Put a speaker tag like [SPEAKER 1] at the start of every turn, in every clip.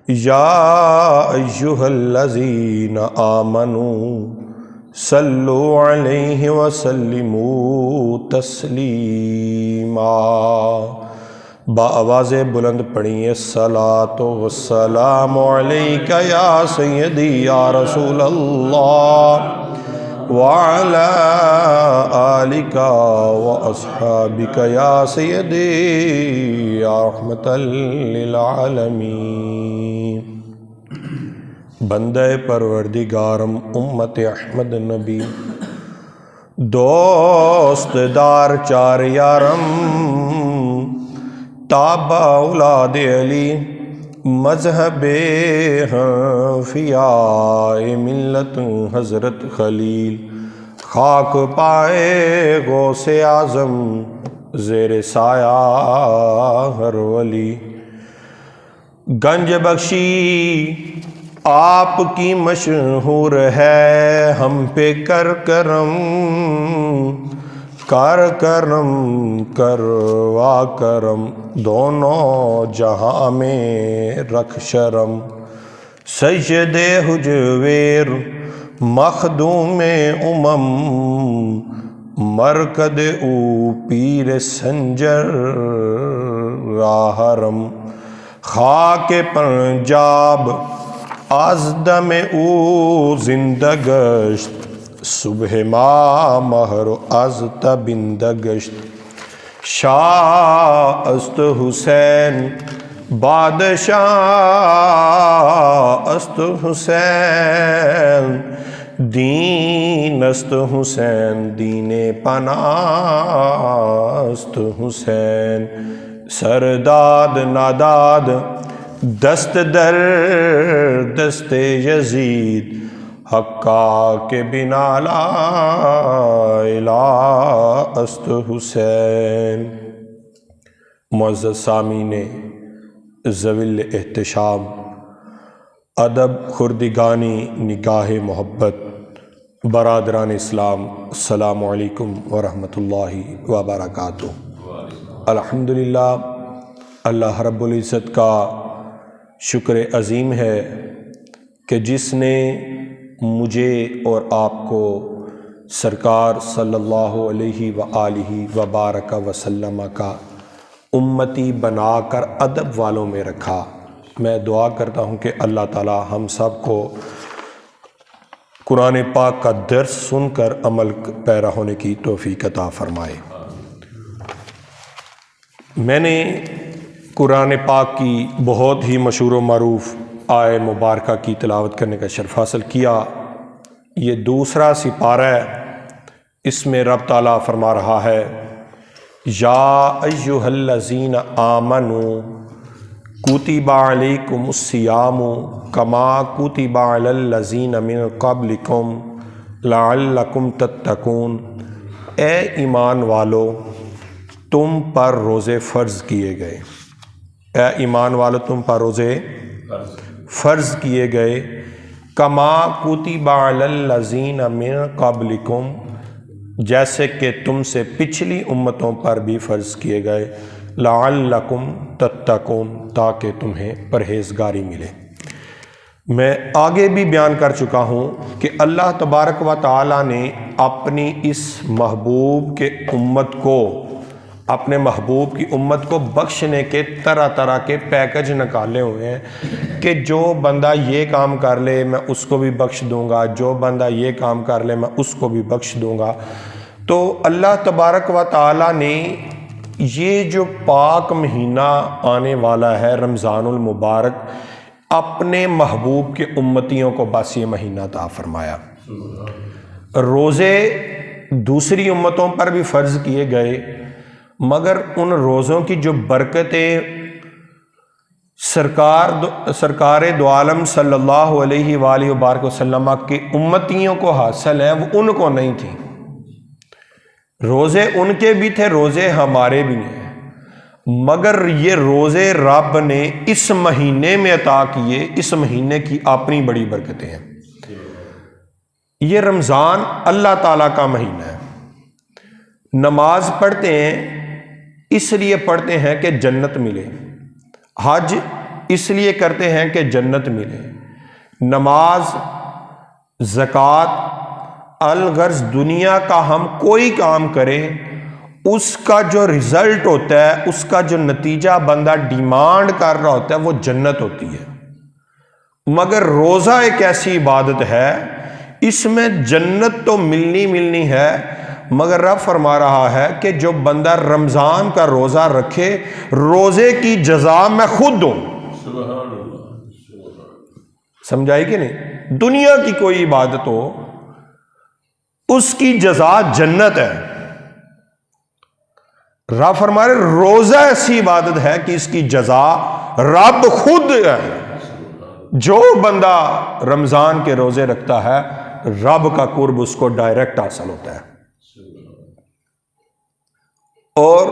[SPEAKER 1] یا ایہا الذین آمنوا صلو علیہ وسلموا تسلیما۔ بآواز بلند پڑھیں، الصلاۃ والسلام علیک یا سیدی یا رسول اللہ وعلی آلک واصحابک یا سیدی یا رحمۃ للعالمین۔ بندہ پروردگارم امت احمد نبی، دوست دار چار یارم، تابع اولاد علی، مذہب حنفیاء ملت حضرت خلیل، خاک پائے غوث اعظم زیر سایہ ہر ولی۔ گنج بخشی آپ کی مشہور ہے، ہم پہ کر کرم، کر کرم کروا کرم، دونوں جہاں میں رکھ شرم۔ سجد حجویر مخدوم امم، مرکد او پیر سنجر راہرم، خاک پنجاب از دم او زندہ گشت، صبح ما مہر از تبندہ گشت۔ شاہ است حسین بادشاہ است حسین، دین است حسین دین پناہ است حسین۔ سرداد ناداد دست در دست یزید، حقا کے بنا لا الہ است حسین۔ معزز سامعین ذوی الاحتشام، ادب خردگانی نگاہ محبت، برادران اسلام، السلام علیکم ورحمۃ اللہ وبرکاتہ۔ الحمدللہ، اللہ رب العزت کا شکر عظیم ہے کہ جس نے مجھے اور آپ کو سرکار صلی اللہ علیہ وآلہ وبارک وسلم کا امتی بنا کر ادب والوں میں رکھا۔ میں دعا کرتا ہوں کہ اللہ تعالی ہم سب کو قرآن پاک کا درس سن کر عمل پیرا ہونے کی توفیق عطا فرمائے۔ میں نے قرآن پاک کی بہت ہی مشہور و معروف آیہ مبارکہ کی تلاوت کرنے کا شرف حاصل کیا۔ یہ دوسرا سپارہ ہے، اس میں رب تعالیٰ فرما رہا ہے، یا ایہا الذین آمنوا کتب علیکم الصیام کما کتب علی الذین من قبلکم لعلکم تتقون۔ اے ایمان والو، تم پر روزے فرض کیے گئے، اے ایمان والو تم پر روزے فرض کیے گئے، کما کتب علی الذین من قبلکم، جیسے کہ تم سے پچھلی امتوں پر بھی فرض کیے گئے، لعلکم تتقون، تاکہ تمہیں پرہیزگاری ملے۔ میں آگے بھی بیان کر چکا ہوں کہ اللہ تبارک و تعالیٰ نے اپنی اس محبوب کے امت کو، اپنے محبوب کی امت کو بخشنے کے طرح طرح کے پیکج نکالے ہوئے ہیں کہ جو بندہ یہ کام کر لے میں اس کو بھی بخش دوں گا، جو بندہ یہ کام کر لے میں اس کو بھی بخش دوں گا۔ تو اللہ تبارک و تعالیٰ نے یہ جو پاک مہینہ آنے والا ہے رمضان المبارک، اپنے محبوب کے امتیوں کو بس یہ مہینہ عطا فرمایا۔ روزے دوسری امتوں پر بھی فرض کیے گئے، مگر ان روزوں کی جو برکتیں سرکار دو عالم صلی اللہ علیہ وآلہ وبارک وسلم کی امتیوں کو حاصل ہیں، وہ ان کو نہیں تھیں۔ روزے ان کے بھی تھے، روزے ہمارے بھی ہیں، مگر یہ روزے رب نے اس مہینے میں عطا کیے، اس مہینے کی اپنی بڑی برکتیں ہیں۔ یہ رمضان اللہ تعالیٰ کا مہینہ ہے۔ نماز پڑھتے ہیں اس لیے پڑھتے ہیں کہ جنت ملے، حج اس لیے کرتے ہیں کہ جنت ملے۔ نماز، زکوٰۃ، الغرض دنیا کا ہم کوئی کام کریں، اس کا جو رزلٹ ہوتا ہے، اس کا جو نتیجہ بندہ ڈیمانڈ کر رہا ہوتا ہے، وہ جنت ہوتی ہے۔ مگر روزہ ایک ایسی عبادت ہے، اس میں جنت تو ملنی ہے، مگر رب فرما رہا ہے کہ جو بندہ رمضان کا روزہ رکھے، روزے کی جزا میں خود دوں۔ سمجھائی کہ نہیں؟ دنیا کی کوئی عبادت ہو، اس کی جزا جنت ہے۔ رب فرما رہے روزہ ایسی عبادت ہے کہ اس کی جزا رب خود ہے۔ جو بندہ رمضان کے روزے رکھتا ہے، رب کا قرب اس کو ڈائریکٹ حاصل ہوتا ہے۔ اور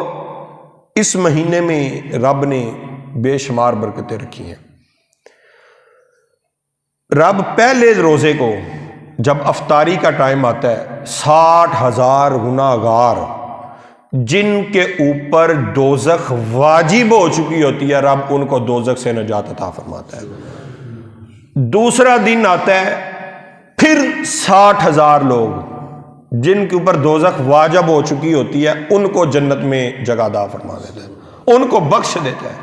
[SPEAKER 1] اس مہینے میں رب نے بے شمار برکتیں رکھی ہیں۔ رب پہلے روزے کو جب افطاری کا ٹائم آتا ہے، 60,000 گناہگار جن کے اوپر دوزخ واجب ہو چکی ہوتی ہے، رب ان کو دوزخ سے نجات عطا فرماتا ہے۔ دوسرا دن آتا ہے، پھر 60,000 لوگ جن کے اوپر دوزخ واجب ہو چکی ہوتی ہے، ان کو جنت میں جگہ عطا فرما دیتا ہے، ان کو بخش دیتا ہے۔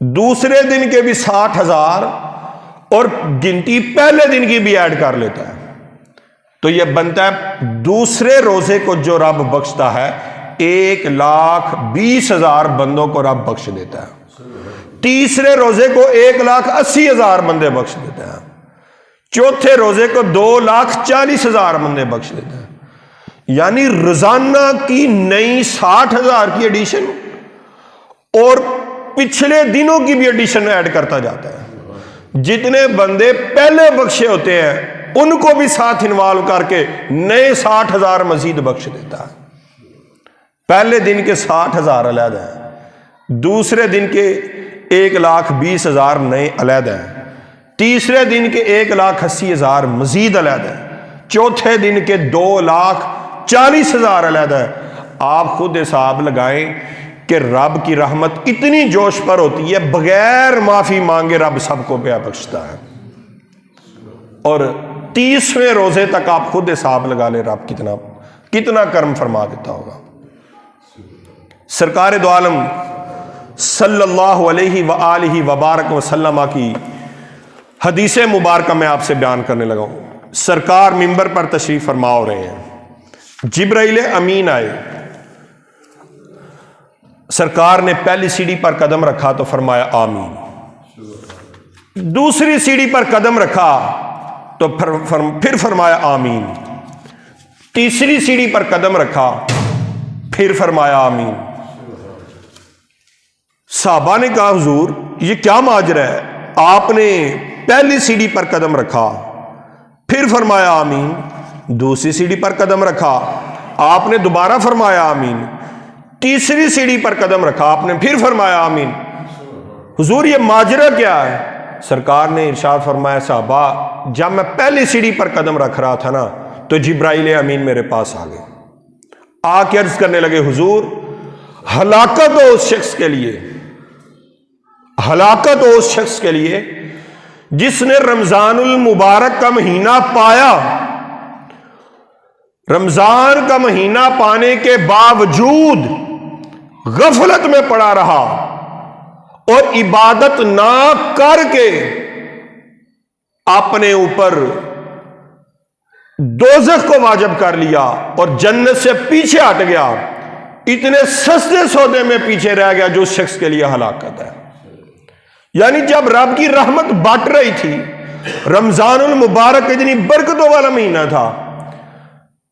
[SPEAKER 1] دوسرے دن کے بھی 60,000 اور گنتی پہلے دن کی بھی ایڈ کر لیتا ہے، تو یہ بنتا ہے دوسرے روزے کو جو رب بخشتا ہے، 1,20,000 بندوں کو رب بخش دیتا ہے۔ تیسرے روزے کو 1,80,000 بندے بخش دیتا ہے۔ چوتھے روزے کو 2,40,000 بندے بخش دیتا ہے۔ یعنی روزانہ کی نئی 60,000 کی ایڈیشن اور پچھلے دنوں کی بھی ایڈیشن ایڈ کرتا جاتا ہے۔ جتنے بندے پہلے بخشے ہوتے ہیں ان کو بھی ساتھ انوالو کر کے نئے 60,000 مزید بخش دیتا ہے۔ پہلے دن کے 60,000 علیحدہ ہیں، دوسرے دن کے 1,20,000 نئے علیحدہ ہیں، تیسرے دن کے 1,80,000 مزید علیحدہ ہیں، چوتھے دن کے 2,40,000 علیحدہ ہیں۔ آپ خود حساب لگائیں کہ رب کی رحمت اتنی جوش پر ہوتی ہے، بغیر معافی مانگے رب سب کو پیا بخشتا ہے۔ اور 30ویں روزے تک آپ خود حساب لگا لیں رب کتنا کرم فرما دیتا ہوگا۔ سرکار دو عالم صلی اللہ علیہ وآلہ وبارک وسلم کی حدیث مبارکہ میں آپ سے بیان کرنے لگا ہوں۔ سرکار منبر پر تشریف فرما ہو رہے ہیں، جبرائیل امین آئے، سرکار نے پہلی سیڑھی پر قدم رکھا تو فرمایا آمین، دوسری سیڑھی پر قدم رکھا تو پھر فرمایا آمین، تیسری سیڑھی پر قدم رکھا پھر فرمایا آمین۔ صحابہ نے کہا حضور یہ کیا ماجرا ہے؟ آپ نے پہلی سیڑھی پر قدم رکھا پھر فرمایا آمین، دوسری سیڑھی پر قدم رکھا آپ نے دوبارہ فرمایا آمین، تیسری سیڑھی پر قدم رکھا آپ نے پھر فرمایا آمین، حضور یہ ماجرا کیا ہے؟ سرکار نے ارشاد فرمایا صحابہ جب میں پہلی سیڑھی پر قدم رکھ رہا تھا نا تو جبرائیل امین میرے پاس آ گئے، آ کے عرض کرنے لگے حضور ہلاکت ہو اس شخص کے لیے، ہلاکت ہو اس شخص کے لیے جس نے رمضان المبارک کا مہینہ پایا، رمضان کا مہینہ پانے کے باوجود غفلت میں پڑا رہا اور عبادت نہ کر کے اپنے اوپر دوزخ کو واجب کر لیا اور جنت سے پیچھے ہٹ گیا، اتنے سستے سودے میں پیچھے رہ گیا جو اس شخص کے لیے ہلاکت ہے۔ یعنی جب رب کی رحمت بٹ رہی تھی، رمضان المبارک اتنی برکتوں والا مہینہ تھا،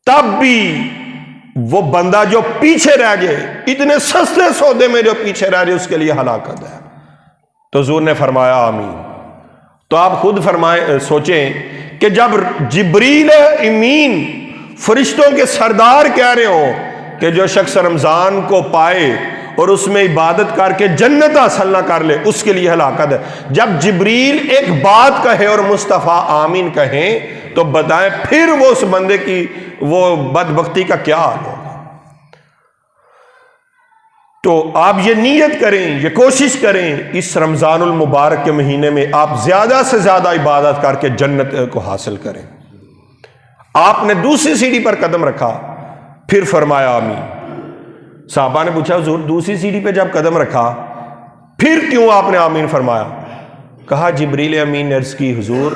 [SPEAKER 1] تب بھی وہ بندہ جو پیچھے رہ گئے، اتنے سستے سودے میں جو پیچھے رہ گئے، اس کے لیے ہلاکت ہے۔ تو حضور نے فرمایا آمین۔ تو آپ خود سوچیں کہ جب جبریل امین فرشتوں کے سردار کہہ رہے ہو کہ جو شخص رمضان کو پائے اور اس میں عبادت کر کے جنت حاصل نہ کر لے اس کے لیے ہلاکت ہے، جب جبریل ایک بات کہے اور مصطفیٰ آمین کہیں تو بتائیں پھر وہ اس بندے کی وہ بدبختی کا کیا حال ہوگا۔ تو آپ یہ نیت کریں، یہ کوشش کریں اس رمضان المبارک کے مہینے میں آپ زیادہ سے زیادہ عبادت کر کے جنت کو حاصل کریں۔ آپ نے دوسری سیڑھی پر قدم رکھا، پھر فرمایا آمین۔ صحابہ نے پوچھا حضور دوسری سیڑھی پہ جب قدم رکھا پھر کیوں آپ نے آمین فرمایا؟ کہا جبریل امین نے عرض کی حضور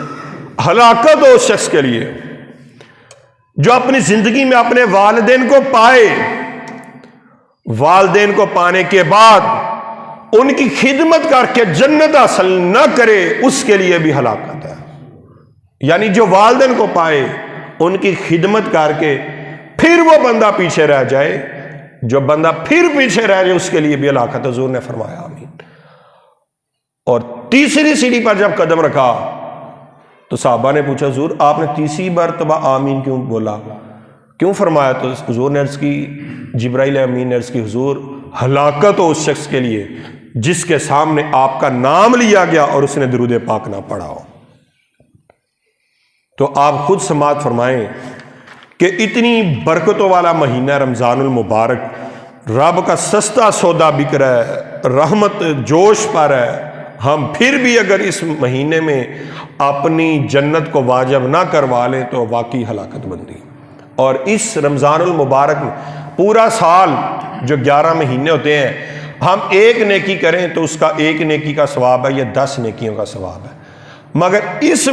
[SPEAKER 1] ہلاکت ہو اس شخص کے لیے جو اپنی زندگی میں اپنے والدین کو پائے، والدین کو پانے کے بعد ان کی خدمت کر کے جنت حاصل نہ کرے، اس کے لیے بھی ہلاکت ہے۔ یعنی جو والدین کو پائے ان کی خدمت کر کے پھر وہ بندہ پیچھے رہ جائے، جو بندہ پھر پیچھے رہ جائے اس کے لیے بھی ہلاکت۔ حضور نے فرمایا آمین۔ اور تیسری سیڑھی پر جب قدم رکھا تو صحابہ نے پوچھا حضور آپ نے تیسری مرتبہ آمین کیوں بولا، کیوں فرمایا؟ تو حضور نے عرض کی، جبرائیل امین نے عرض کی حضور ہلاکت ہو اس شخص کے لیے جس کے سامنے آپ کا نام لیا گیا اور اس نے درود پاک نہ پڑھا ہو۔ تو آپ خود سماعت فرمائیں کہ اتنی برکتوں والا مہینہ رمضان المبارک، رب کا سستا سودا بک رہا ہے، رحمت جوش پر ہے، ہم پھر بھی اگر اس مہینے میں اپنی جنت کو واجب نہ کروا لیں تو واقعی ہلاکت بندی۔ اور اس رمضان المبارک میں پورا سال جو 11 مہینے ہوتے ہیں، ہم ایک نیکی کریں تو اس کا ایک نیکی کا ثواب ہے، یہ 10 نیکیوں کا ثواب ہے۔ مگر اس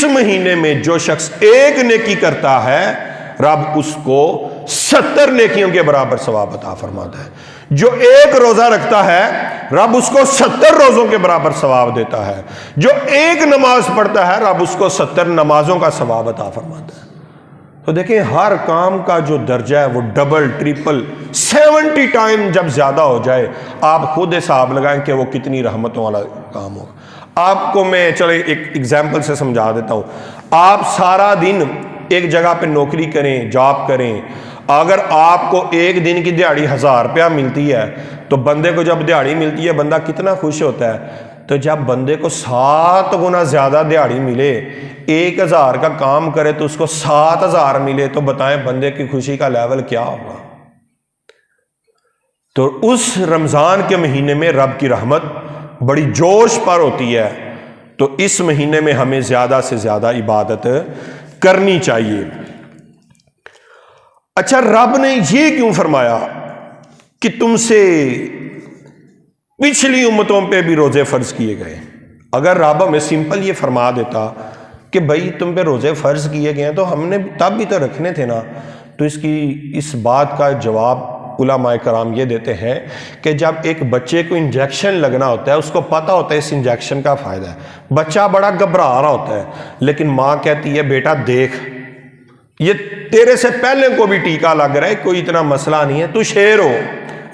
[SPEAKER 1] مہینے میں جو شخص ایک نیکی کرتا ہے رب اس کو 70 نیکیوں کے برابر ثواب عطا فرماتا ہے۔ جو ایک روزہ رکھتا ہے رب اس کو 70 روزوں کے برابر ثواب دیتا ہے۔ جو ایک نماز پڑھتا ہے رب اس کو 70 نمازوں کا ثواب عطا فرماتا ہے۔ تو دیکھیں ہر کام کا جو درجہ ہے وہ ڈبل ٹرپل 70 ٹائم جب زیادہ ہو جائے، آپ خود حساب لگائیں کہ وہ کتنی رحمتوں والا کام ہوگا۔ آپ کو میں چلے ایک ایگزامپل سے سمجھا دیتا ہوں۔ آپ سارا دن ایک جگہ پہ نوکری کریں، جاب کریں، اگر آپ کو ایک دن کی دیہاڑی 1000 روپیہ ملتی ہے تو بندے کو جب دیہاڑی ملتی ہے بندہ کتنا خوش ہوتا ہے۔ تو جب بندے کو 7 گنا زیادہ دیہاڑی ملے، 1000 کا کام کرے تو اس کو 7000 ملے، تو بتائیں بندے کی خوشی کا لیول کیا ہوگا۔ تو اس رمضان کے مہینے میں رب کی رحمت بڑی جوش پر ہوتی ہے، تو اس مہینے میں ہمیں زیادہ سے زیادہ عبادت کرنی چاہیے۔ اچھا رب نے یہ کیوں فرمایا کہ تم سے پچھلی امتوں پہ بھی روزے فرض کیے گئے؟ اگر رب ہمیں سمپل یہ فرما دیتا کہ بھائی تم پہ روزے فرض کیے گئے ہیں تو ہم نے تب بھی تو رکھنے تھے نا، تو اس بات کا جواب علماء کرام یہ دیتے ہیں کہ جب ایک بچے کو انجیکشن لگنا ہوتا ہے اس کو پتہ ہوتا ہے اس انجیکشن کا فائدہ ہے، بچہ بڑا گھبرا رہا ہوتا ہے، لیکن ماں کہتی ہے بیٹا دیکھ یہ تیرے سے پہلے کو بھی ٹیکا لگ رہا ہے، کوئی اتنا مسئلہ نہیں ہے، تو شیر ہو۔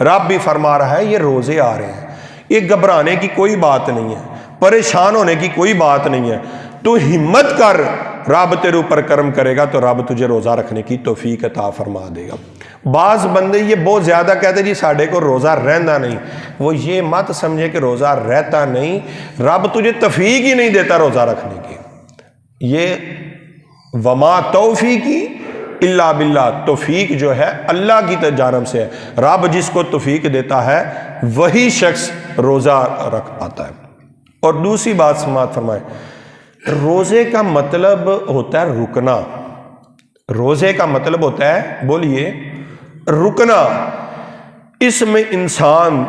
[SPEAKER 1] رب بھی فرما رہا ہے یہ روزے آ رہے ہیں، یہ گھبرانے کی کوئی بات نہیں ہے، پریشان ہونے کی کوئی بات نہیں ہے، تو ہمت کر، رب تیرے اوپر کرم کرے گا تو رب تجھے روزہ رکھنے کی توفیق عطا فرما دے گا۔ بعض بندے یہ بہت زیادہ کہتے جی ساڑھے کو روزہ رہنا نہیں، وہ یہ مت سمجھے کہ روزہ رہتا نہیں، رب تجھے توفیق ہی نہیں دیتا روزہ رکھنے کی۔ یہ وما توفیقی الا باللہ، توفیق جو ہے اللہ کی جانب سے ہے، رب جس کو توفیق دیتا ہے وہی شخص روزہ رکھ پاتا ہے۔ اور دوسری بات سماعت فرمائے، روزے کا مطلب ہوتا ہے رکنا، روزے کا مطلب ہوتا ہے بولیے رکنا۔ اس میں انسان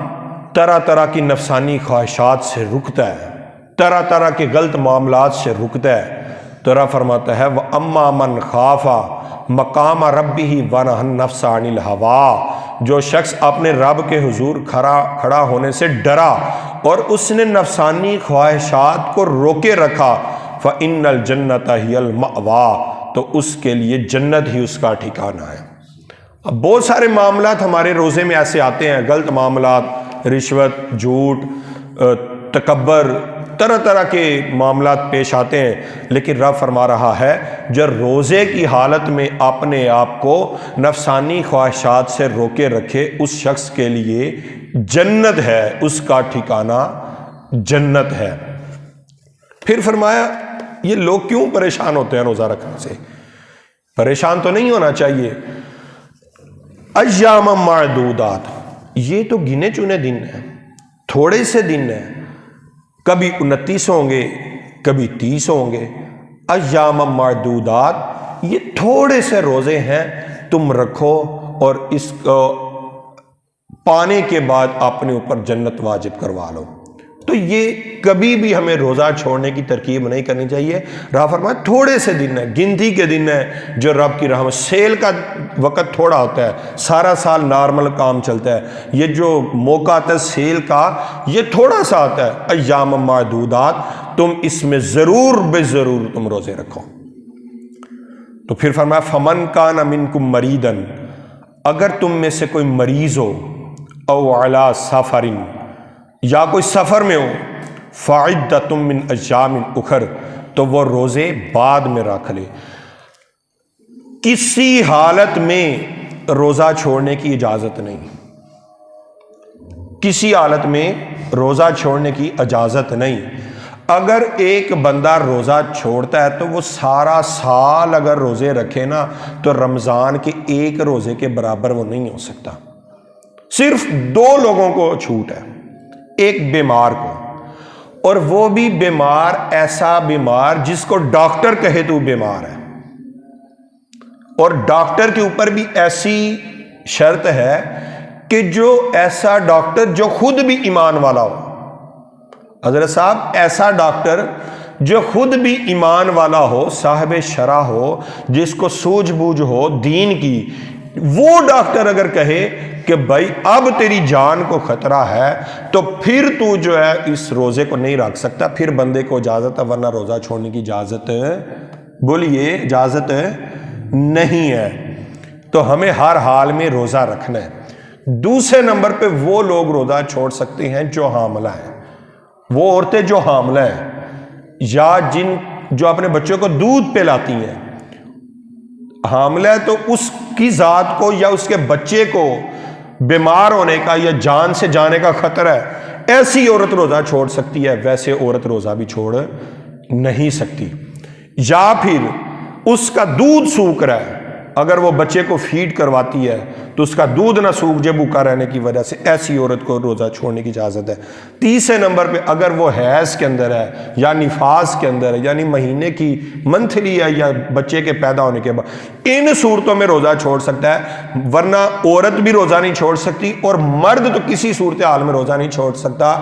[SPEAKER 1] طرح طرح کی نفسانی خواہشات سے رکتا ہے، طرح طرح کے غلط معاملات سے رکتا ہے۔ تو رب فرماتا ہے وَأَمَّا مَنْ خَافَ مَقَامَ رَبِّهِ وَنَهَى النَّفْسَ عَنِ الْهَوَىٰ، جو شخص اپنے رب کے حضور کھڑا ہونے سے ڈرا اور اس نے نفسانی خواہشات کو روکے رکھا، فَإِنَّ الْجَنَّةَ هِيَ الْمَأْوَىٰ، تو اس کے لیے جنت ہی اس کا ٹھکانہ ہے۔ اب بہت سارے معاملات ہمارے روزے میں ایسے آتے ہیں، غلط معاملات، رشوت، جھوٹ، تکبر، طرح طرح کے معاملات پیش آتے ہیں، لیکن رب فرما رہا ہے جو روزے کی حالت میں اپنے آپ کو نفسانی خواہشات سے روکے رکھے اس شخص کے لیے جنت ہے، اس کا ٹھکانہ جنت ہے۔ پھر فرمایا یہ لوگ کیوں پریشان ہوتے ہیں روزہ رکھنے سے؟ پریشان تو نہیں ہونا چاہیے۔ ایام معدودات، یہ تو گنے چنے دن ہیں، تھوڑے سے دن ہیں، کبھی 29 ہوں گے، کبھی 30 ہوں گے۔ ایام معدودات، یہ تھوڑے سے روزے ہیں، تم رکھو اور اس کو پانے کے بعد اپنے اوپر جنت واجب کروا لو۔ تو یہ کبھی بھی ہمیں روزہ چھوڑنے کی ترکیب نہیں کرنی چاہیے۔ رہا فرمایا تھوڑے سے دن ہیں، گنتی کے دن ہیں جو رب کی رحمت، سیل کا وقت تھوڑا ہوتا ہے، سارا سال نارمل کام چلتا ہے، یہ جو موقع آتا ہے سیل کا یہ تھوڑا سا آتا ہے۔ ایام معدودات، تم اس میں ضرور بے ضرور تم روزے رکھو۔ تو پھر فرمایا فمن کان منکم مریضا، اگر تم میں سے کوئی مریض ہو، او علی سفر، یا کوئی سفر میں ہو، فعدۃ من ایام اخر، تو وہ روزے بعد میں رکھ لے۔ کسی حالت میں روزہ چھوڑنے کی اجازت نہیں، کسی حالت میں روزہ چھوڑنے کی اجازت نہیں۔ اگر ایک بندہ روزہ چھوڑتا ہے تو وہ سارا سال اگر روزے رکھے نا تو رمضان کے ایک روزے کے برابر وہ نہیں ہو سکتا۔ صرف 2 لوگوں کو چھوٹ ہے، ایک بیمار کو، اور وہ بھی بیمار ایسا بیمار جس کو ڈاکٹر کہے تو بیمار ہے، اور ڈاکٹر کے اوپر بھی ایسی شرط ہے کہ جو ایسا ڈاکٹر جو خود بھی ایمان والا ہو۔ حضرت صاحب ایسا ڈاکٹر جو خود بھی ایمان والا ہو، صاحب شرع ہو، جس کو سوجھ بوجھ ہو دین کی، وہ ڈاکٹر اگر کہے کہ بھائی اب تیری جان کو خطرہ ہے تو پھر تو جو ہے اس روزے کو نہیں رکھ سکتا، پھر بندے کو اجازت ہے، ورنہ روزہ چھوڑنے کی اجازت، بولیے اجازت نہیں ہے۔ تو ہمیں ہر حال میں روزہ رکھنا ہے۔ دوسرے نمبر پہ وہ لوگ روزہ چھوڑ سکتے ہیں جو حاملہ ہیں، وہ عورتیں جو حاملہ ہیں یا جو اپنے بچوں کو دودھ پلاتی ہیں۔ حاملہ ہے تو اس کی ذات کو یا اس کے بچے کو بیمار ہونے کا یا جان سے جانے کا خطرہ ہے، ایسی عورت روزہ چھوڑ سکتی ہے، ویسے عورت روزہ بھی چھوڑ نہیں سکتی۔ یا پھر اس کا دودھ سوکھ رہا ہے، اگر وہ بچے کو فیڈ کرواتی ہے تو اس کا دودھ نہ سوکھ جائے بھوکا رہنے کی وجہ سے، ایسی عورت کو روزہ چھوڑنے کی اجازت ہے۔ تیسرے نمبر پہ اگر وہ حیض کے اندر ہے یا نفاس کے اندر ہے، یعنی مہینے کی منتھلی ہے یا بچے کے پیدا ہونے کے بعد، ان صورتوں میں روزہ چھوڑ سکتا ہے، ورنہ عورت بھی روزہ نہیں چھوڑ سکتی، اور مرد تو کسی صورتحال میں روزہ نہیں چھوڑ سکتا،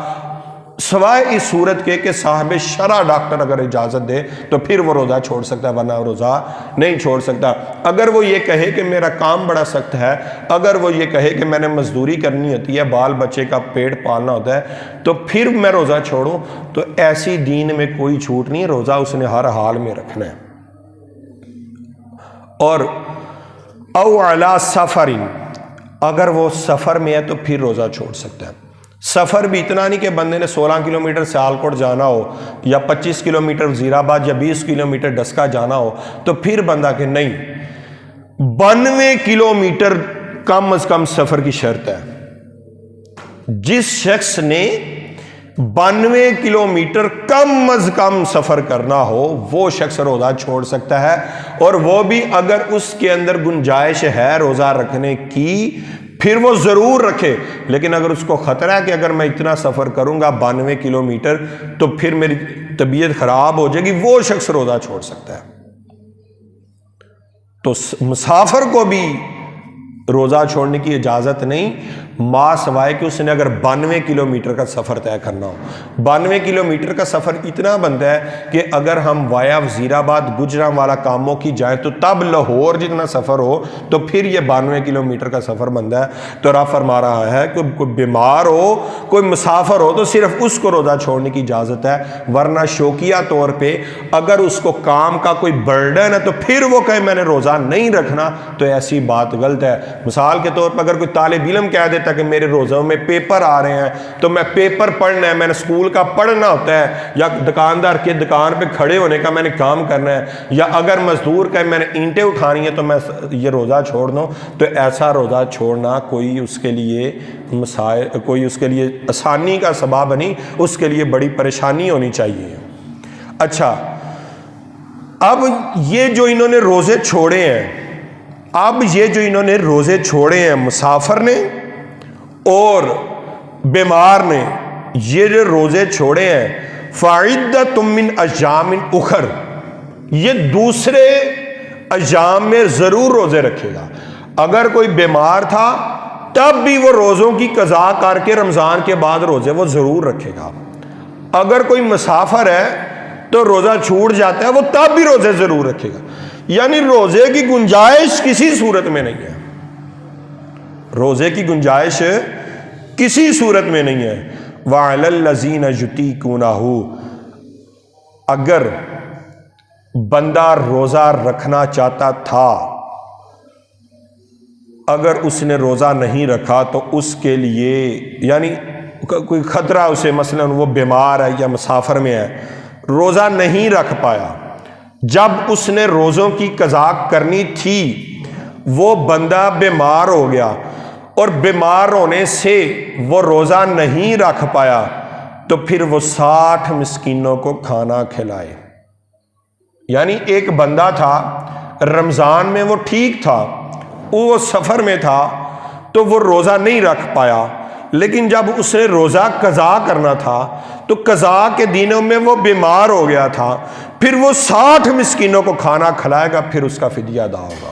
[SPEAKER 1] سوائے اس صورت کے کہ صاحب شرع ڈاکٹر اگر اجازت دے تو پھر وہ روزہ چھوڑ سکتا ہے، ورنہ روزہ نہیں چھوڑ سکتا۔ اگر وہ یہ کہے کہ میرا کام بڑا سخت ہے، اگر وہ یہ کہے کہ میں نے مزدوری کرنی ہوتی ہے، بال بچے کا پیٹ پالنا ہوتا ہے، تو پھر میں روزہ چھوڑوں، تو ایسی دین میں کوئی چھوٹ نہیں، روزہ اس نے ہر حال میں رکھنا ہے۔ اور او علی سفر، اگر وہ سفر میں ہے تو پھر روزہ چھوڑ سکتا ہے۔ سفر بھی اتنا نہیں کہ بندے نے 16 کلومیٹر سیالکوٹ جانا ہو یا 25 کلومیٹر وزیر آباد یا 20 کلومیٹر ڈسکا جانا ہو تو پھر بندہ کہ نہیں، 92 کلومیٹر کم از کم سفر کی شرط ہے۔ جس شخص نے 92 کلومیٹر کم از کم سفر کرنا ہو وہ شخص روزہ چھوڑ سکتا ہے، اور وہ بھی اگر اس کے اندر گنجائش ہے روزہ رکھنے کی پھر وہ ضرور رکھے، لیکن اگر اس کو خطرہ ہے کہ اگر میں اتنا سفر کروں گا 92 کلومیٹر تو پھر میری طبیعت خراب ہو جائے گی، وہ شخص روزہ چھوڑ سکتا ہے۔ تو مسافر کو بھی روزہ چھوڑنے کی اجازت نہیں، ما سوائے کہ اس نے اگر 92 کلومیٹر کا سفر طے کرنا ہو۔ 92 کلومیٹر کا سفر اتنا بنتا ہے کہ اگر ہم وایا وزیر آباد گجرانوالہ کاموں کی جائیں تو تب لاہور جتنا سفر ہو تو پھر یہ 92 کلومیٹر کا سفر بنتا ہے۔ تو رب فرما رہا ہے کہ کوئی بیمار ہو، کوئی مسافر ہو تو صرف اس کو روزہ چھوڑنے کی اجازت ہے، ورنہ شوقیہ طور پہ اگر اس کو کام کا کوئی برڈن ہے تو پھر وہ کہے میں نے روزہ نہیں رکھنا، تو ایسی بات غلط ہے۔ مثال کے طور پر اگر کوئی طالب علم کہہ دیتا کہ میرے روزوں میں پیپر آ رہے ہیں تو میں پیپر پڑھنا ہے، میں نے اسکول کا پڑھنا ہوتا ہے، یا دکاندار کے دکان پہ کھڑے ہونے کا میں نے کام کرنا ہے، یا اگر مزدور کا میں نے اینٹیں اٹھانی ہے تو میں یہ روزہ چھوڑ دوں، تو ایسا روزہ چھوڑنا کوئی اس کے لیے کوئی اس کے لیے آسانی کا سبب نہیں، اس کے لیے بڑی پریشانی ہونی چاہیے۔ اچھا، اب یہ جو انہوں نے روزے چھوڑے ہیں، اب یہ جو انہوں نے روزے چھوڑے ہیں مسافر نے اور بیمار نے، یہ جو روزے چھوڑے ہیں فَعِدَّةٌ مِّنْ أَيَّامٍ أُخَرَ، یہ دوسرے ایام میں ضرور روزے رکھے گا۔ اگر کوئی بیمار تھا تب بھی وہ روزوں کی قضا کر کے رمضان کے بعد روزے وہ ضرور رکھے گا۔ اگر کوئی مسافر ہے تو روزہ چھوٹ جاتا ہے وہ تب بھی روزے ضرور رکھے گا، یعنی روزے کی گنجائش کسی صورت میں نہیں ہے، روزے کی گنجائش کسی صورت میں نہیں ہے۔ وَعَلَى الَّذِينَ يُطِيقُونَهُ، اگر بندہ روزہ رکھنا چاہتا تھا، اگر اس نے روزہ نہیں رکھا تو اس کے لیے، یعنی کوئی خطرہ اسے، مثلا وہ بیمار ہے یا مسافر میں ہے، روزہ نہیں رکھ پایا، جب اس نے روزوں کی قضا کرنی تھی وہ بندہ بیمار ہو گیا اور بیمار ہونے سے وہ روزہ نہیں رکھ پایا تو پھر وہ 60 مسکینوں کو کھانا کھلائے۔ یعنی ایک بندہ تھا رمضان میں وہ ٹھیک تھا، وہ سفر میں تھا تو وہ روزہ نہیں رکھ پایا، لیکن جب اس نے روزہ قضا کرنا تھا تو قضا کے دنوں میں وہ بیمار ہو گیا تھا، پھر وہ 60 مسکینوں کو کھانا کھلائے گا، پھر اس کا فدیہ ادا ہوگا۔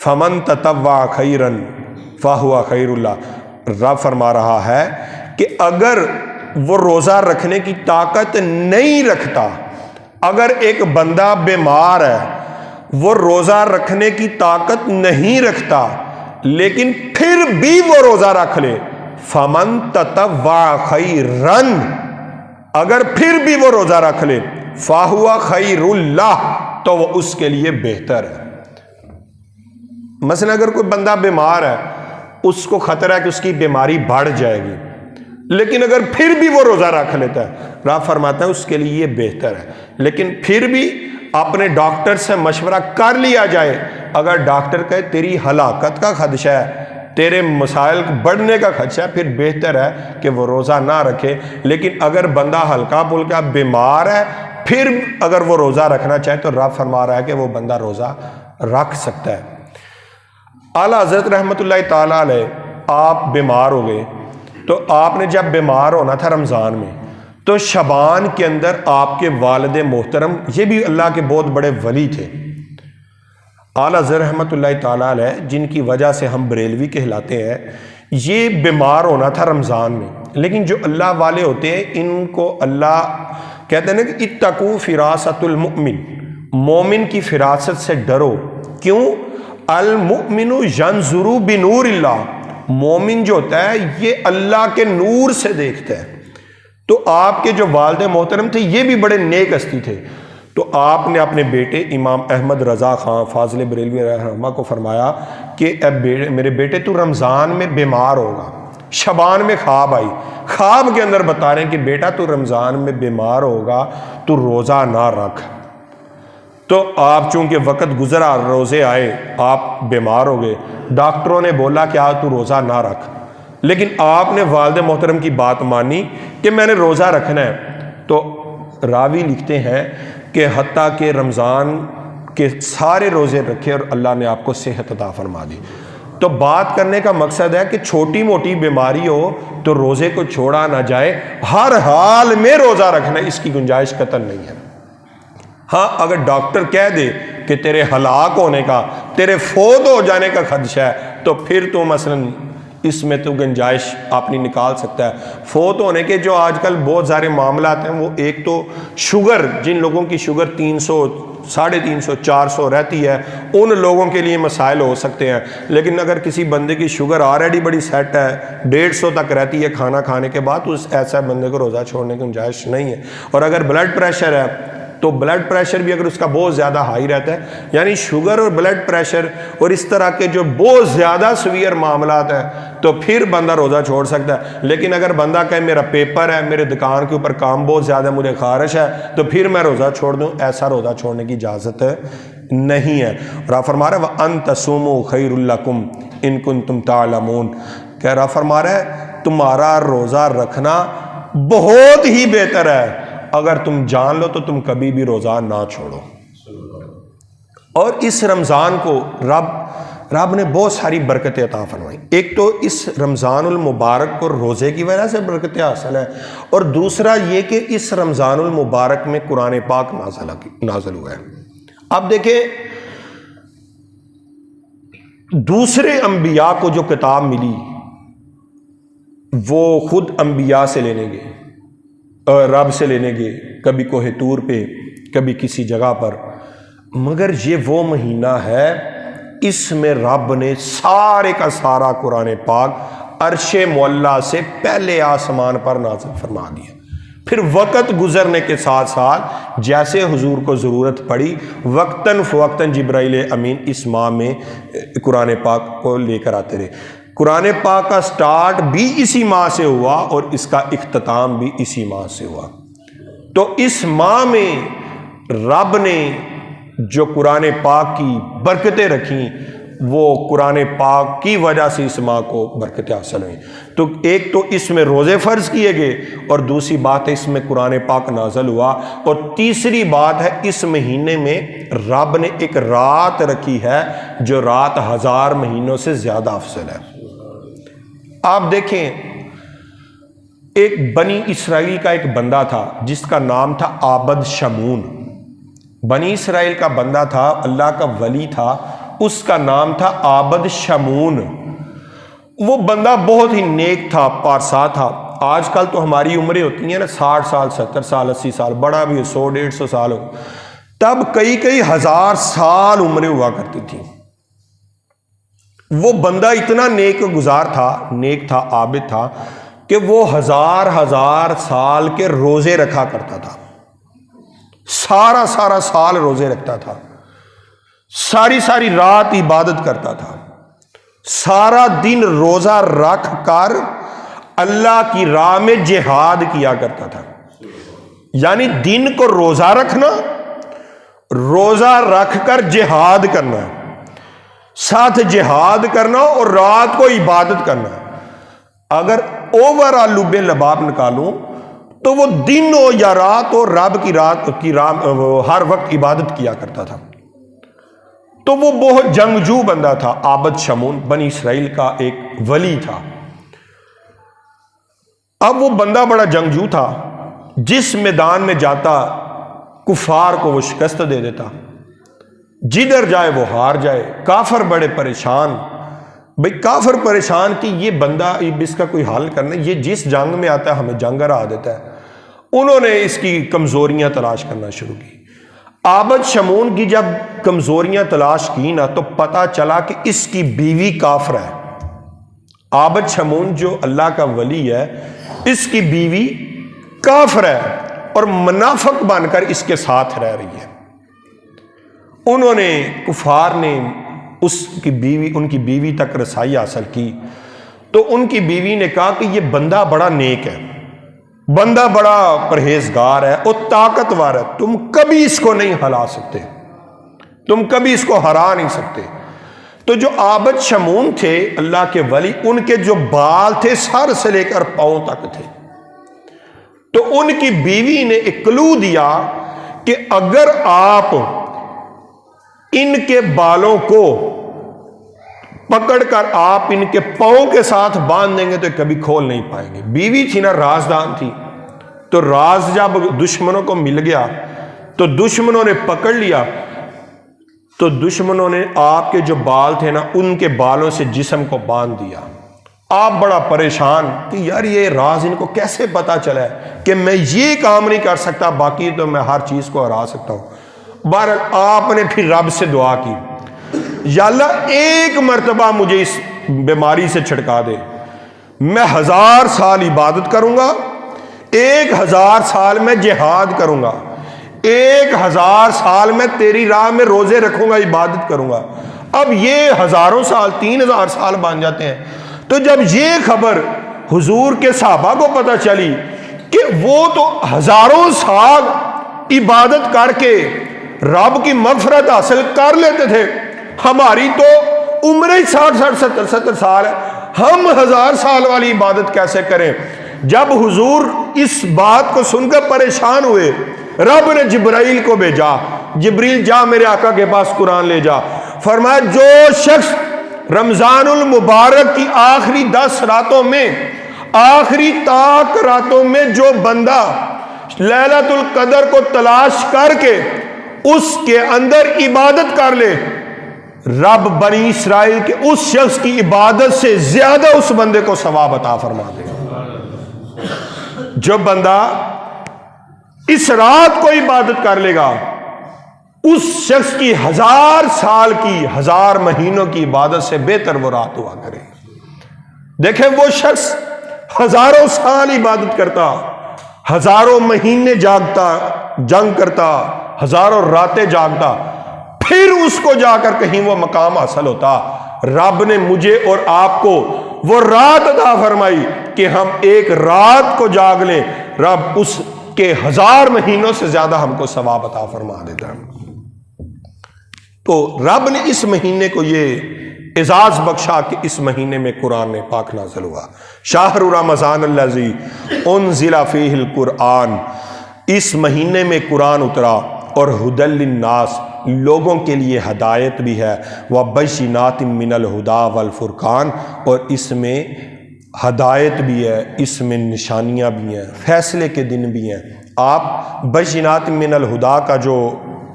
[SPEAKER 1] فَمَن تَطَوَّعَ خَيْرًا فَهُوَ خَيْرٌ لَهُ، رب فرما رہا ہے کہ اگر وہ روزہ رکھنے کی طاقت نہیں رکھتا، اگر ایک بندہ بیمار ہے وہ روزہ رکھنے کی طاقت نہیں رکھتا لیکن پھر بھی وہ روزہ رکھ لے، فَمَن تَطَوَّعَ خَيْرًا، اگر پھر بھی وہ روزہ رکھ لے، فَهُوَ خَيْرٌ لَهُ، تو وہ اس کے لیے بہتر ہے۔ مثلا اگر کوئی بندہ بیمار ہے، اس کو خطرہ ہے کہ اس کی بیماری بڑھ جائے گی، لیکن اگر پھر بھی وہ روزہ رکھ لیتا ہے، رب فرماتا ہے اس کے لیے یہ بہتر ہے۔ لیکن پھر بھی اپنے ڈاکٹر سے مشورہ کر لیا جائے، اگر ڈاکٹر کہے تیری ہلاکت کا خدشہ ہے، تیرے مسائل بڑھنے کا خدشہ ہے، پھر بہتر ہے کہ وہ روزہ نہ رکھے۔ لیکن اگر بندہ ہلکا پھلکا بیمار ہے پھر اگر وہ روزہ رکھنا چاہے تو رب فرما رہا ہے کہ وہ بندہ روزہ رکھ سکتا ہے۔ اعلیٰ حضرت رحمۃ اللہ تعالیٰ علیہ، آپ بیمار ہو گئے تو آپ نے جب بیمار ہونا تھا رمضان میں تو شعبان کے اندر آپ کے والد محترم، یہ بھی اللہ کے بہت بڑے ولی تھے، اعلیٰ حضرت رحمۃ اللہ تعالیٰ علیہ، جن کی وجہ سے ہم بریلوی کہلاتے ہیں، یہ بیمار ہونا تھا رمضان میں۔ لیکن جو اللہ والے ہوتے ہیں ان کو اللہ کہتے ہیں نا کہ اتقوا فراست المؤمن، مومن کی فراست سے ڈرو۔ کیوں؟ المؤمن ینظر بنور اللہ، مومن جو ہوتا ہے یہ اللہ کے نور سے دیکھتا ہے۔ تو آپ کے جو والد محترم تھے یہ بھی بڑے نیک ہستی تھے، تو آپ نے اپنے بیٹے امام احمد رضا خان فاضل بریلوی رحمہ کو فرمایا کہ اے میرے بیٹے تو رمضان میں بیمار ہوگا۔ شعبان میں خواب آئی، خواب کے اندر بتا رہے ہیں کہ بیٹا تو رمضان میں بیمار ہوگا، تو روزہ نہ رکھ۔ تو آپ چونکہ وقت گزرا، روزے آئے، آپ بیمار ہو گئے، ڈاکٹروں نے بولا کہ تو روزہ نہ رکھ، لیکن آپ نے والد محترم کی بات مانی کہ میں نے روزہ رکھنا ہے۔ تو راوی لکھتے ہیں کہ حتیٰ کہ رمضان کے سارے روزے رکھے اور اللہ نے آپ کو صحت عطا فرما دی۔ تو بات کرنے کا مقصد ہے کہ چھوٹی موٹی بیماری ہو تو روزے کو چھوڑا نہ جائے، ہر حال میں روزہ رکھنا، اس کی گنجائش قطعاً نہیں ہے۔ ہاں اگر ڈاکٹر کہہ دے کہ تیرے ہلاک ہونے کا، تیرے فوت ہو جانے کا خدشہ ہے، تو پھر تو مثلاً اس میں تو گنجائش آپ نہیں نکال سکتا ہے۔ فوت ہونے کے جو آج کل بہت سارے معاملات ہیں، وہ ایک تو شوگر، جن لوگوں کی شوگر 300 350 400 رہتی ہے، ان لوگوں کے لیے مسائل ہو سکتے ہیں۔ لیکن اگر کسی بندے کی شوگر آلریڈی بڑی سیٹ ہے، 150 تک رہتی ہے کھانا کھانے کے بعد، تو اس ایسا بندے کو روزہ چھوڑنے کی گنجائش نہیں ہے۔ اور اگر بلڈ پریشر ہے تو بلڈ پریشر بھی اگر اس کا بہت زیادہ ہائی رہتا ہے، یعنی شوگر اور بلڈ پریشر اور اس طرح کے جو بہت زیادہ سویئر معاملات ہیں، تو پھر بندہ روزہ چھوڑ سکتا ہے۔ لیکن اگر بندہ کہے میرا پیپر ہے، میرے دکان کے اوپر کام بہت زیادہ، مجھے خارش ہے، تو پھر میں روزہ چھوڑ دوں، ایسا روزہ چھوڑنے کی اجازت نہیں ہے۔ اور آپ فرما رہے ہیں وَأَن تَصُومُوا خَيْرٌ لَكُمْ إِن كُنتُمْ تَعْلَمُونَ، کہ رب فرما رہا ہے تمہارا روزہ رکھنا بہت ہی بہتر ہے، اگر تم جان لو تو تم کبھی بھی روزہ نہ چھوڑو۔ اور اس رمضان کو رب نے بہت ساری برکتیں عطا فرمائی. ایک تو اس رمضان المبارک کو روزے کی وجہ سے برکتیں حاصل ہیں، اور دوسرا یہ کہ اس رمضان المبارک میں قرآن پاک نازل ہوا ہے. اب دیکھیں دوسرے انبیاء کو جو کتاب ملی وہ خود انبیاء سے لینے گئے اور رب سے لینے گئے، کبھی کوہ طور پہ، کبھی کسی جگہ پر، مگر یہ وہ مہینہ ہے اس میں رب نے سارے کا سارا قرآن پاک عرش معلیٰ سے پہلے آسمان پر نازل فرما دیا. پھر وقت گزرنے کے ساتھ ساتھ جیسے حضور کو ضرورت پڑی وقتاً فوقتاً جبرائیل امین اس ماہ میں قرآن پاک کو لے کر آتے رہے. قرآن پاک کا سٹارٹ بھی اسی ماہ سے ہوا اور اس کا اختتام بھی اسی ماہ سے ہوا. تو اس ماہ میں رب نے جو قرآن پاک کی برکتیں رکھیں وہ قرآن پاک کی وجہ سے اس ماہ کو برکتیں حاصل ہوئیں. تو ایک تو اس میں روزے فرض کیے گئے، اور دوسری بات ہے اس میں قرآن پاک نازل ہوا، اور تیسری بات ہے اس مہینے میں رب نے ایک رات رکھی ہے جو رات 1000 مہینوں سے زیادہ افضل ہے. آپ دیکھیں ایک بنی اسرائیل کا ایک بندہ تھا جس کا نام تھا عابد شمون. بنی اسرائیل کا بندہ تھا، اللہ کا ولی تھا، اس کا نام تھا عابد شمون. وہ بندہ بہت ہی نیک تھا، پارسا تھا. آج کل تو ہماری عمریں ہوتی ہیں نا 60 سال 70 سال 80 سال، بڑا بھی 100 150 سال ہو، تب کئی ہزار سال عمریں ہوا کرتی تھیں. وہ بندہ اتنا نیک گزار تھا، نیک تھا، عابد تھا کہ وہ ہزار سال کے روزے رکھا کرتا تھا. سارا سال روزے رکھتا تھا، ساری رات عبادت کرتا تھا، سارا دن روزہ رکھ کر اللہ کی راہ میں جہاد کیا کرتا تھا. یعنی دن کو روزہ رکھنا، روزہ رکھ کر جہاد کرنا، ساتھ جہاد کرنا اور رات کو عبادت کرنا. اگر اوور آل لب لباب نکالوں تو وہ دن ہو یا رات ہو رب کی رات کی ہر وقت عبادت کیا کرتا تھا. تو وہ بہت جنگجو بندہ تھا. عابد شمون بنی اسرائیل کا ایک ولی تھا. اب وہ بندہ بڑا جنگجو تھا، جس میدان میں جاتا کفار کو وہ شکست دے دیتا، جدھر جائے وہ ہار جائے. کافر بڑے پریشان، بھئی کافر پریشان کہ یہ بندہ اس کا کوئی حل کرنا، یہ جس جنگ میں آتا ہے ہمیں جنگ ہرا دیتا ہے. انہوں نے اس کی کمزوریاں تلاش کرنا شروع کی. عابد شمون کی جب کمزوریاں تلاش کی نا تو پتہ چلا کہ اس کی بیوی کافر ہے. عابد شمون جو اللہ کا ولی ہے اس کی بیوی کافر ہے اور منافق بن کر اس کے ساتھ رہ رہی ہے. انہوں نے کفار نے ان کی بیوی تک رسائی حاصل کی تو ان کی بیوی نے کہا کہ یہ بندہ بڑا نیک ہے، بندہ بڑا پرہیزگار ہے اور طاقتور ہے، تم کبھی اس کو نہیں ہلا سکتے، تم کبھی اس کو ہرا نہیں سکتے. تو جو عابد شمون تھے اللہ کے ولی، ان کے جو بال تھے سر سے لے کر پاؤں تک تھے. تو ان کی بیوی نے ایک کلو دیا کہ اگر آپ ان کے بالوں کو پکڑ کر آپ ان کے پاؤں کے ساتھ باندھ دیں گے تو کبھی کھول نہیں پائیں گے. بیوی تھی نا، رازدان تھی. تو راز جب دشمنوں کو مل گیا تو دشمنوں نے پکڑ لیا، تو دشمنوں نے آپ کے جو بال تھے نا ان کے بالوں سے جسم کو باندھ دیا. آپ بڑا پریشان کہ یار یہ راز ان کو کیسے پتا چلا ہے کہ میں یہ کام نہیں کر سکتا، باقی تو میں ہر چیز کو ہرا سکتا ہوں. بہرحال آپ نے پھر رب سے دعا کی، یا اللہ ایک مرتبہ مجھے اس بیماری سے چھڑکا دے، میں 1000 سال عبادت کروں گا، 1000 سال میں جہاد کروں گا، 1000 سال میں تیری راہ میں روزے رکھوں گا، عبادت کروں گا. اب یہ ہزاروں سال 3000 سال بن جاتے ہیں. تو جب یہ خبر حضور کے صحابہ کو پتہ چلی کہ وہ تو ہزاروں سال عبادت کر کے رب کی مغفرت حاصل کر لیتے تھے، ہماری تو عمریں 60 70 سال ہے، ہم 1000 سال والی عبادت کیسے کریں. جب حضور اس بات کو سن کر پریشان ہوئے، رب نے جبرائیل کو بھیجا جبریل جا میرے آقا کے پاس قرآن لے جا۔ فرمایا جو شخص رمضان المبارک کی آخری 10 راتوں میں، آخری طاق راتوں میں جو بندہ لیلۃ القدر کو تلاش کر کے اس کے اندر عبادت کر لے، رب بنی اسرائیل کے اس شخص کی عبادت سے زیادہ اس بندے کو ثواب عطا فرما دے گا۔ جو بندہ اس رات کو عبادت کر لے گا، اس شخص کی 1000 سال کی، 1000 مہینوں کی عبادت سے بہتر وہ رات ہوا کرے۔ دیکھیں وہ شخص ہزاروں سال عبادت کرتا، ہزاروں مہینے جاگتا، جنگ کرتا، ہزاروں راتیں جاگتا، پھر اس کو جا کر کہیں وہ مقام حاصل ہوتا۔ رب نے مجھے اور آپ کو وہ رات عطا فرمائی کہ ہم ایک رات کو جاگ لیں، رب اس کے 1000 مہینوں سے زیادہ ہم کو ثواب عطا فرما دیتا ہے۔ تو رب نے اس مہینے کو یہ اعزاز بخشا کہ اس مہینے میں قرآن پاک نازل ہوا۔ شہر رمضان الذی انزل فیہ القرآن، اس مہینے میں قرآن اترا اور ھدی للناس، لوگوں کے لیے ہدایت بھی ہے، وبینات من الہدی والفرقان، اور اس میں ہدایت بھی ہے، اس میں نشانیاں بھی ہیں، فیصلے کے دن بھی ہیں۔ آپ بینات من الہدی کا جو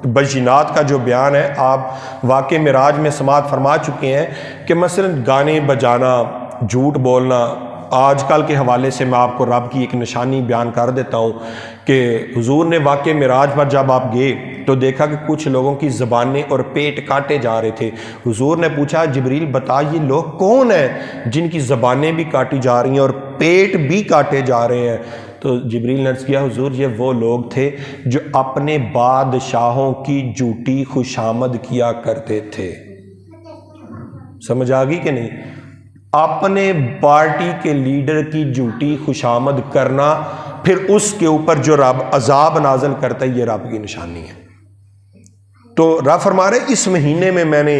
[SPEAKER 1] بینات کا جو بیان ہے آپ واقع معراج میں سماعت فرما چکے ہیں کہ مثلا گانے بجانا، جھوٹ بولنا، آج کل کے حوالے سے میں آپ کو رب کی ایک نشانی بیان کر دیتا ہوں کہ حضور نے واقع معراج پر جب آپ گئے تو دیکھا کہ کچھ لوگوں کی زبانیں اور پیٹ کاٹے جا رہے تھے۔ حضور نے پوچھا جبریل بتا یہ لوگ کون ہیں جن کی زبانیں بھی کاٹی جا رہی ہیں اور پیٹ بھی کاٹے جا رہے ہیں؟ تو جبریل نے عرض کیا حضور یہ وہ لوگ تھے جو اپنے بادشاہوں کی جھوٹی خوشامد کیا کرتے تھے۔ سمجھ آ گئی کہ نہیں؟ اپنے پارٹی کے لیڈر کی جھوٹی خوشامد کرنا، پھر اس کے اوپر جو رب عذاب نازل کرتا ہے، یہ رب کی نشانی ہے۔ تو رب فرما رہے اس مہینے میں میں نے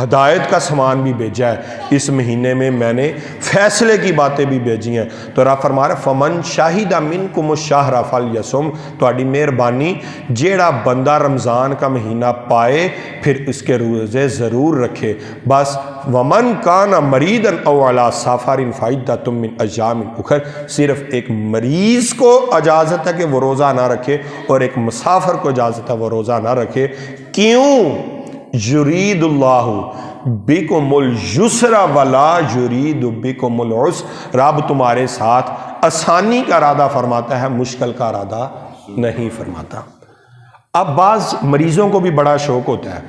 [SPEAKER 1] ہدایت کا سامان بھی بھیجا ہے، اس مہینے میں میں نے فیصلے کی باتیں بھی بھیجی ہیں۔ تو رب فرما رہے فمن شاہد منکم الشہر فلیصم، تہاڈی مہربانی جیڑا بندہ رمضان کا مہینہ پائے پھر اس کے روزے ضرور رکھے۔ بس ومن کان مریضا او علی سفر فعدۃ من ایام اخر، صرف ایک مریض کو اجازت ہے کہ وہ روزہ نہ رکھے اور ایک مسافر کو اجازت ہے وہ روزہ نہ رکھے۔ کیوں؟ یرید اللہ بکم الیسر ولا یرید بکم العسر، رب تمہارے ساتھ آسانی کا ارادہ فرماتا ہے، مشکل کا ارادہ نہیں فرماتا۔ اب بعض مریضوں کو بھی بڑا شوق ہوتا ہے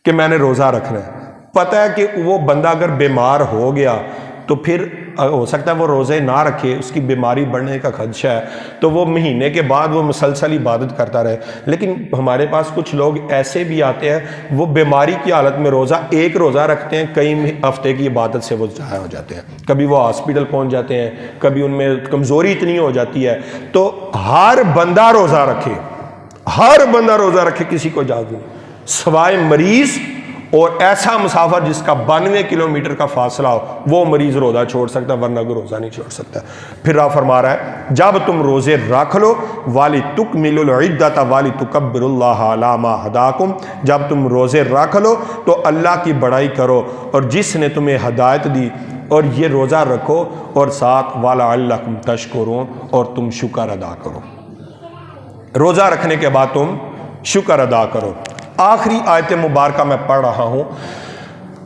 [SPEAKER 1] کہ میں نے روزہ رکھنا ہے، پتہ ہے کہ وہ بندہ اگر بیمار ہو گیا تو پھر ہو سکتا ہے وہ روزے نہ رکھے، اس کی بیماری بڑھنے کا خدشہ ہے، تو وہ مہینے کے بعد وہ مسلسل عبادت کرتا رہے۔ لیکن ہمارے پاس کچھ لوگ ایسے بھی آتے ہیں وہ بیماری کی حالت میں ایک روزہ رکھتے ہیں، کئی ہفتے کی عبادت سے وہ ضائع ہو جاتے ہیں، کبھی وہ ہاسپٹل پہنچ جاتے ہیں، کبھی ان میں کمزوری اتنی ہو جاتی ہے۔ تو ہر بندہ روزہ رکھے، ہر بندہ روزہ رکھے، کسی کو اجازت نہیں سوائے مریض اور ایسا مسافر جس کا 92 کلومیٹر کا فاصلہ ہو، وہ مریض روزہ چھوڑ سکتا ہے، ورنہ روزہ نہیں چھوڑ سکتا۔ پھر آپ فرما رہا ہے جب تم روزے رکھ لو وَلِتُكْمِلُوا الْعِدَّةَ وَلِتُكَبِّرُوا اللَّهَ عَلَىٰ مَا هَدَاكُمْ، جب تم روزے رکھ لو تو اللہ کی بڑائی کرو اور جس نے تمہیں ہدایت دی، اور یہ روزہ رکھو اور ساتھ وَلَعَلَّكُمْ تَشْكُرُونَ، اور تم شکر ادا کرو۔ روزہ رکھنے کے بعد تم شکر ادا کرو۔ آخری آیت مبارکہ میں پڑھ رہا ہوں۔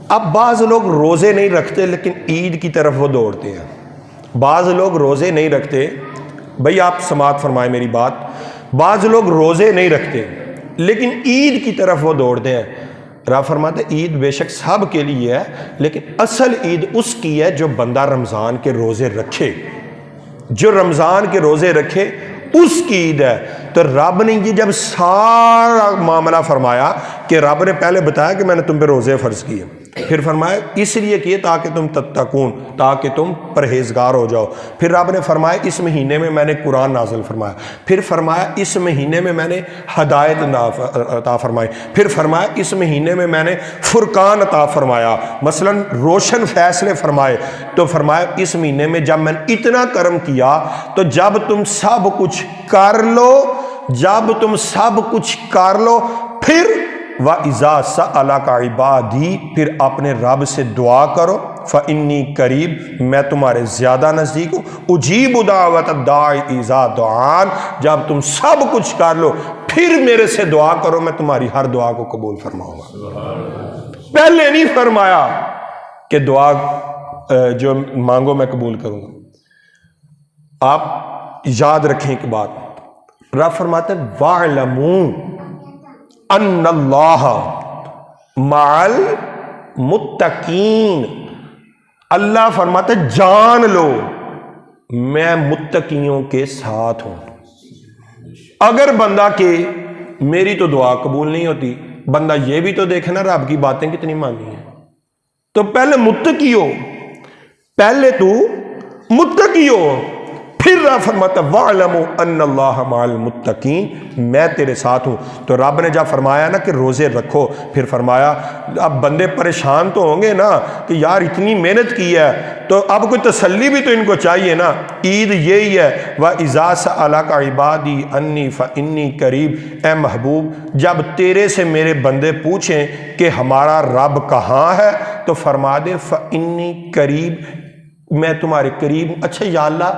[SPEAKER 1] اب بعض لوگ روزے نہیں رکھتے لیکن عید کی طرف وہ دوڑتے ہیں۔ بعض لوگ روزے نہیں رکھتے، بھئی آپ سماعت فرمائیں میری بات، بعض لوگ روزے نہیں رکھتے لیکن عید کی طرف وہ دوڑتے ہیں۔ رب فرماتے عید بے شک سب کے لیے ہے، لیکن اصل عید اس کی ہے جو بندہ رمضان کے روزے رکھے، جو رمضان کے روزے رکھے اس کی عید ہے۔ تو رب نے یہ جب سارا معاملہ فرمایا کہ رب نے پہلے بتایا کہ میں نے تم پہ روزے فرض کیے، پھر فرمایا اس لیے کیے تاکہ تم تتقون، تاکہ تم پرہیزگار ہو جاؤ۔ پھر رب نے فرمایا اس مہینے میں میں نے قرآن نازل فرمایا، پھر فرمایا اس مہینے میں میں نے ہدایت عطا فرمائی، پھر فرمایا اس مہینے میں میں نے فرقان عطا فرمایا، مثلا روشن فیصلے فرمائے۔ تو فرمایا اس مہینے میں جب میں نے اتنا کرم کیا تو جب تم سب کچھ کر لو، جب تم سب کچھ کر لو پھر وَإِذَا سَأَلَكَ عِبَادِي، پھر اپنے رب سے دعا کرو، فَإِنِّي قریب، میں تمہارے زیادہ نزدیک ہوں، اجیب دعوت الداعِ اذا دعان، جب تم سب کچھ کر لو پھر میرے سے دعا کرو، میں تمہاری ہر دعا کو قبول فرماؤں گا۔ پہلے نہیں فرمایا کہ دعا جو مانگو میں قبول کروں گا۔ آپ یاد رکھیں ایک بات، رب فرماتے ہیں وَاعْلَمُوا ان اللہ مع المتقین، اللہ فرماتے جان لو میں متقیوں کے ساتھ ہوں۔ اگر بندہ کہ میری تو دعا قبول نہیں ہوتی، بندہ یہ بھی تو دیکھے نا رب کی باتیں کتنی مانی ہیں، تو پہلے متقی ہو، پہلے تو متقی ہو، پھر رب فرماتا وَاعْلَمُوا أَنَّ اللَّهَ مَعَ الْمُتَّقِينَ، میں تیرے ساتھ ہوں۔ تو رب نے جب فرمایا نا کہ روزے رکھو، پھر فرمایا اب بندے پریشان تو ہوں گے نا کہ یار اتنی محنت کی ہے، تو اب کوئی تسلی بھی تو ان کو چاہیے نا۔ عید یہی ہے وَإِذَا سَأَلَكَ عِبَادِي أَنِّي فَإِنِّي قَرِيب، اے محبوب جب تیرے سے میرے بندے پوچھیں کہ ہمارا رب کہاں ہے تو فرما دے فَإِنِّي قَرِيب، میں تمہارے قریب ہوں۔ اچھا یا اللہ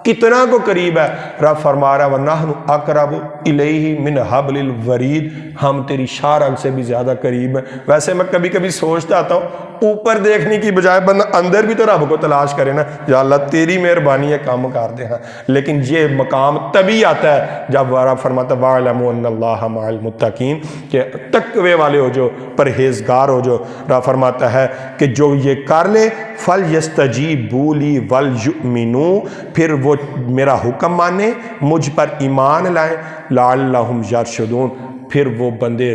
[SPEAKER 1] کتنا کو قریب ہے؟ رب فرما رہا وَنَحْنُ أَقْرَبُ إِلَيْهِ مِنْ حَبْلِ الْوَرِيدِ، ہم تیری شارگ سے بھی زیادہ قریب ہیں۔ ویسے میں کبھی کبھی سوچتا آتا ہوں اوپر دیکھنے کی بجائے بندہ اندر بھی تو رب کو تلاش کرے نا، یا اللہ تیری مہربانی ہے کام کر دے ہاں۔ لیکن یہ مقام تبھی آتا ہے جب رب فرماتا وَاعْلَمُوا أَنَّ اللَّهَ مَعَ الْمُتَّقِينَ، کہ تقوی والے ہو جو، پرہیزگار ہو جو۔ رب فرماتا ہے کہ جو یہ کر لے فَلْيَسْتَجِيبُوا لِي وَلْيُؤْمِنُوا، پھر وہ میرا حکم مانے، مجھ پر ایمان لائیں، لَعَلَّهُمْ يَرْشُدُونَ، پھر وہ بندے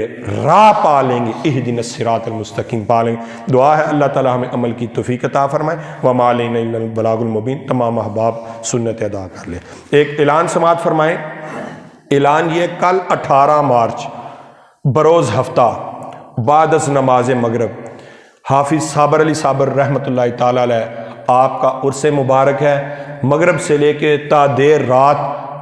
[SPEAKER 1] راہ پا لیں گے، اہدنا الصراط المستقیم پا لیں گے۔ دعا ہے اللہ تعالی ہمیں عمل کی توفیق عطا فرمائے۔ وما علینا الا البلاغ المبین، تمام احباب سنت ادا کر لیں۔ ایک اعلان سماعت فرمائیں۔ اعلان یہ کل 18 مارچ بروز ہفتہ بعد از نماز مغرب حافظ صابر علی صابر رحمۃ اللہ تعالی علیہ آپ کا عرس مبارک ہے، مغرب سے لے کے تا دیر رات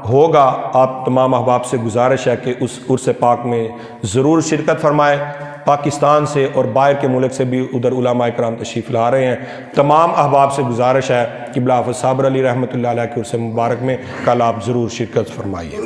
[SPEAKER 1] ہوگا۔ آپ تمام احباب سے گزارش ہے کہ اس عرس پاک میں ضرور شرکت فرمائے۔ پاکستان سے اور باہر کے ملک سے بھی ادھر علماء کرام تشریف لا رہے ہیں۔ تمام احباب سے گزارش ہے کہ قبلہ حافظ صابر علی رحمۃ اللہ علیہ کے عرس مبارک میں کل آپ ضرور شرکت فرمائیے۔